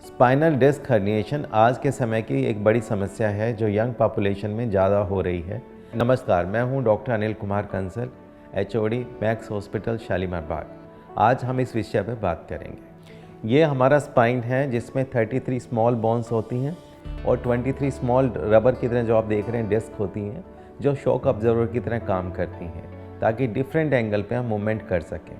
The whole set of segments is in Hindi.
स्पाइनल डिस्क हर्निएशन आज के समय की एक बड़ी समस्या है जो यंग पॉपुलेशन में ज़्यादा हो रही है। नमस्कार, मैं हूं doctor Anil Kumar Kansal, HOD Max Hospital Shalimar Bagh. आज हम इस विषय पर बात करेंगे। ये हमारा स्पाइन है जिसमें 33 स्मॉल बोन्स होती हैं और 23 स्मॉल रबर की तरह जो आप देख रहे हैं डिस्क होती हैं जो शॉक ऑब्जर्वर की तरह काम करती हैं ताकि डिफरेंट एंगल पे हम मूवमेंट कर सकें।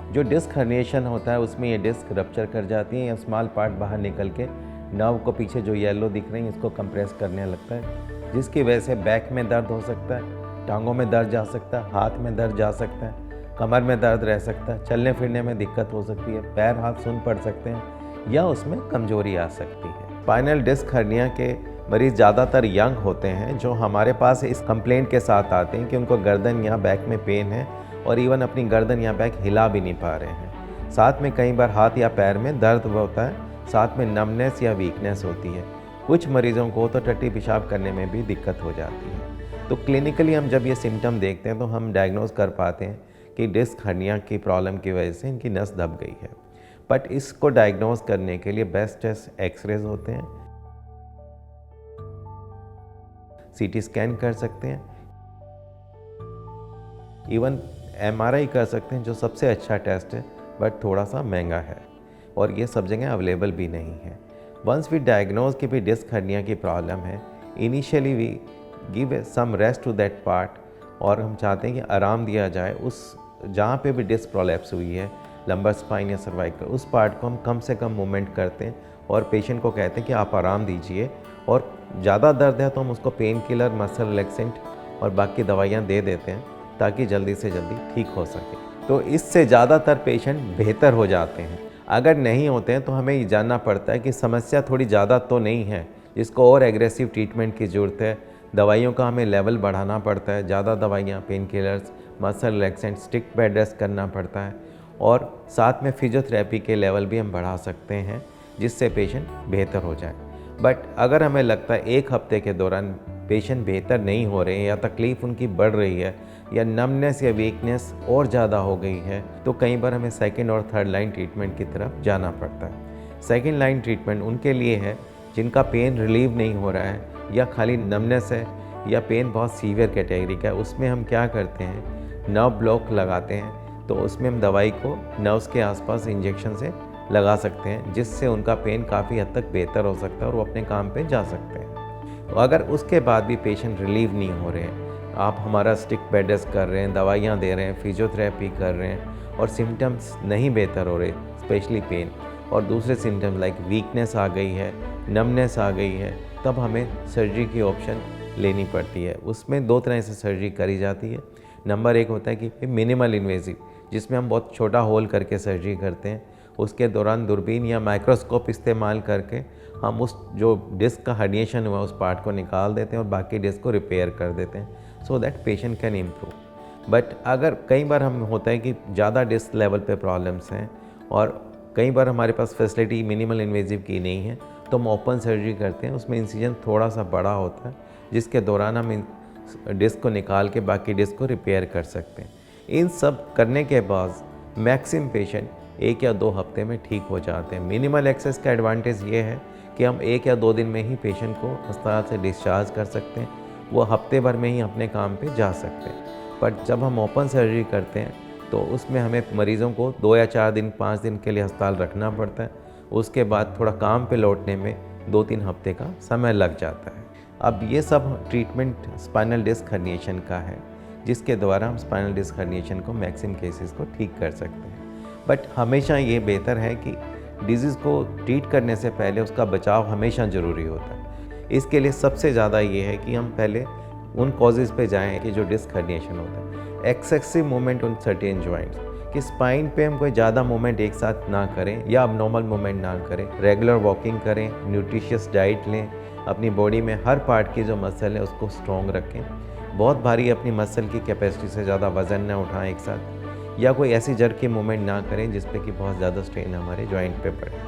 जो डिस्क हर्निएशन होता है उसमें ये डिस्क रप्चर कर जाती है या स्मॉल पार्ट बाहर निकल के नर्व को पीछे जो येलो दिख रही है इसको कंप्रेस करने लगता है, जिसकी वजह से बैक में दर्द हो सकता है, टांगों में दर्द जा सकता है, हाथ में दर्द जा सकता है, कमर में दर्द रह सकता है, चलने फिरने में दिक्कत हो सकती है, पैर हाथ सुन पड़ सकते हैं या उसमें कमजोरी आ सकती है। स्पाइनल डिस्क हर्निया के मरीज़ ज़्यादातर यंग होते हैं जो हमारे पास इस कंप्लेंट के साथ आते हैं कि उनको गर्दन या बैक में पेन है और इवन अपनी गर्दन या बैक हिला भी नहीं पा रहे हैं। साथ में कई बार हाथ या पैर में दर्द होता है, साथ में नमनेस या वीकनेस होती है। कुछ मरीज़ों को तो टट्टी पेशाब करने में भी दिक्कत हो जाती है। तो क्लिनिकली हम जब ये सिम्टम देखते हैं तो हम डायग्नोज कर पाते हैं कि डिस्क हर्निया की प्रॉब्लम की वजह से इनकी नस दब गई है। बट इसको डायग्नोज करने के लिए बेस्ट टेस्ट एक्सरेज होते हैं, सीटी स्कैन कर सकते हैं, इवन एमआरआई कर सकते हैं जो सबसे अच्छा टेस्ट है बट थोड़ा सा महंगा है और ये सब जगह अवेलेबल भी नहीं है। वंस वी डायग्नोज कि भी डिस्क हर्निया की प्रॉब्लम है, initially we give some rest to that part और हम चाहते हैं कि आराम दिया जाए उस जहाँ पे भी डिस्क प्रोलैप्स हुई है, लंबर स्पाइन या सर्वाइकल, उस पार्ट को हम कम से कम मूवमेंट करते हैं और पेशेंट को कहते हैं कि आप आराम दीजिए और ज़्यादा दर्द है तो हम उसको पेन किलर, मसल रिलैक्सेंट और बाकी दवाइयाँ दे देते हैं ताकि जल्दी से जल्दी ठीक हो सके। तो इससे ज़्यादातर पेशेंट बेहतर हो जाते हैं। अगर नहीं होते हैं तो हमें ये जानना पड़ता है कि समस्या थोड़ी ज़्यादा तो नहीं है जिसको और एग्रेसिव ट्रीटमेंट की ज़रूरत है। दवाइयों का हमें लेवल बढ़ाना पड़ता है, ज़्यादा दवाइयाँ, pain killers, muscle relaxant, stick bed rest करना पड़ता है और साथ में फिजियोथेरेपी के लेवल भी हम बढ़ा सकते हैं जिससे पेशेंट बेहतर हो जाए। बट अगर हमें लगता है एक हफ्ते के दौरान पेशेंट बेहतर नहीं हो रहे हैं या तकलीफ़ उनकी बढ़ रही है या नमनेस या वीकनेस और ज़्यादा हो गई है तो कई बार हमें सेकंड और थर्ड लाइन ट्रीटमेंट की तरफ जाना पड़ता है। सेकंड लाइन ट्रीटमेंट उनके लिए है जिनका पेन रिलीव नहीं हो रहा है या खाली नमनेस है या पेन बहुत सीवियर कैटेगरी का है। उसमें हम क्या करते हैं, नर्व ब्लॉक लगाते हैं। तो उसमें हम दवाई को नर्व्स के आसपास इंजेक्शन से लगा सकते हैं जिससे उनका पेन काफ़ी हद तक बेहतर हो सकता है और वो अपने काम पे जा सकते हैं। तो अगर उसके बाद भी पेशेंट रिलीव नहीं हो रहे हैं, आप हमारा स्टिक बेड रेस्ट कर रहे हैं, दवाइयाँ दे रहे हैं, फिजियोथेरेपी कर रहे हैं और सिम्टम्स नहीं बेहतर हो रहे, स्पेशली पेन और दूसरे सिम्टम्स लाइक वीकनेस आ गई है, नमनेस आ गई है, तब हमें सर्जरी की ऑप्शन लेनी पड़ती है। उसमें दो तरह से सर्जरी करी जाती है। नंबर एक होता है कि मिनिमल इन्वेजिव, जिसमें हम बहुत छोटा होल करके सर्जरी करते हैं। उसके दौरान दूरबीन या माइक्रोस्कोप इस्तेमाल करके हम उस जो डिस्क का हर्निएशन हुआ उस पार्ट को निकाल देते हैं और बाकी डिस्क को रिपेयर कर देते हैं so that patient can improve. But अगर कई बार हम होता है कि ज़्यादा डिस्क लेवल पे प्रॉब्लम्स हैं और कई बार हमारे पास फैसिलिटी मिनिमल इन्वेजिव की नहीं है तो हम ओपन सर्जरी करते हैं। उसमें इंसिजन थोड़ा सा बड़ा होता है जिसके दौरान हम डिस्क को निकाल के बाकी डिस्क को रिपेयर कर सकते हैं। इन सब करने के बाद मैक्सिमम पेशेंट 1 या 2 हफ्ते में ठीक हो जाते हैं। मिनिमल एक्सेस का एडवांटेज ये है कि हम 1 या 2 दिन में ही पेशेंट को अस्पताल से डिस्चार्ज कर सकते हैं, वो हफ्ते भर में ही अपने काम पे जा सकते हैं। बट जब हम ओपन सर्जरी करते हैं तो उसमें हमें मरीज़ों को 2 या 4 दिन, 5 दिन के लिए अस्पताल रखना पड़ता है। उसके बाद थोड़ा काम पे लौटने में 2-3 हफ्ते का समय लग जाता है। अब ये सब ट्रीटमेंट स्पाइनल डिस्क हर्निएशन का है जिसके द्वारा हम स्पाइनल डिस्क हर्निएशन को मैक्सिमम केसेस को ठीक कर सकते हैं। बट हमेशा ये बेहतर है कि डिजीज़ को ट्रीट करने से पहले उसका बचाव हमेशा ज़रूरी होता है। इसके लिए सबसे ज़्यादा ये है कि हम पहले उन कॉजेज़ पे जाएं कि जो डिस्क हर्निएशन होता है। एक्सेसिव मूवमेंट उन सर्टेन जॉइंट्स कि स्पाइन पे हम कोई ज़्यादा मूवमेंट एक साथ ना करें या अबनॉर्मल मूवमेंट ना करें। रेगुलर वॉकिंग करें, न्यूट्रिशियस डाइट लें, अपनी बॉडी में हर पार्ट की जो मसल है उसको स्ट्रॉन्ग रखें। बहुत भारी अपनी मसल की कैपेसिटी से ज़्यादा वज़न ना उठाएं एक साथ, या कोई ऐसी जड़ की मूवमेंट ना करें जिस पे कि बहुत ज़्यादा स्ट्रेन हमारे जॉइंट पे पड़े।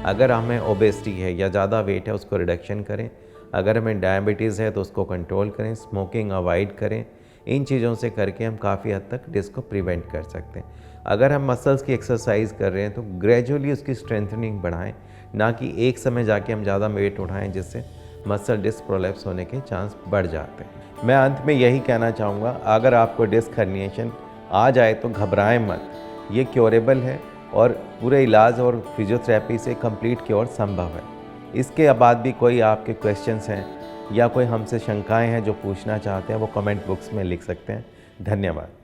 अगर हमें ओबेसिटी है या ज़्यादा वेट है उसको रिडक्शन करें। अगर हमें डायबिटीज़ है तो उसको कंट्रोल करें, स्मोकिंग अवॉइड करें। इन चीज़ों से करके हम काफ़ी हद तक डिस्क को प्रिवेंट कर सकते हैं। अगर हम मसल्स की एक्सरसाइज कर रहे हैं तो ग्रेजुअली उसकी स्ट्रेंथनिंग बढ़ाएं। ना कि एक समय जाके हम ज़्यादा वेट उठाएं जिससे मसल डिस्क प्रोलैप्स होने के चांस बढ़ जाते हैं। मैं अंत में यही कहना चाहूँगा, अगर आपको डिस्क हर्निएशन आ जाए तो घबराएं मत, ये क्योरेबल है और पूरे इलाज और फिजियोथेरेपी से कंप्लीट क्योर संभव है। इसके बाद भी कोई आपके क्वेश्चंस हैं या कोई हमसे शंकाएं हैं जो पूछना चाहते हैं, वो कमेंट बॉक्स में लिख सकते हैं। धन्यवाद।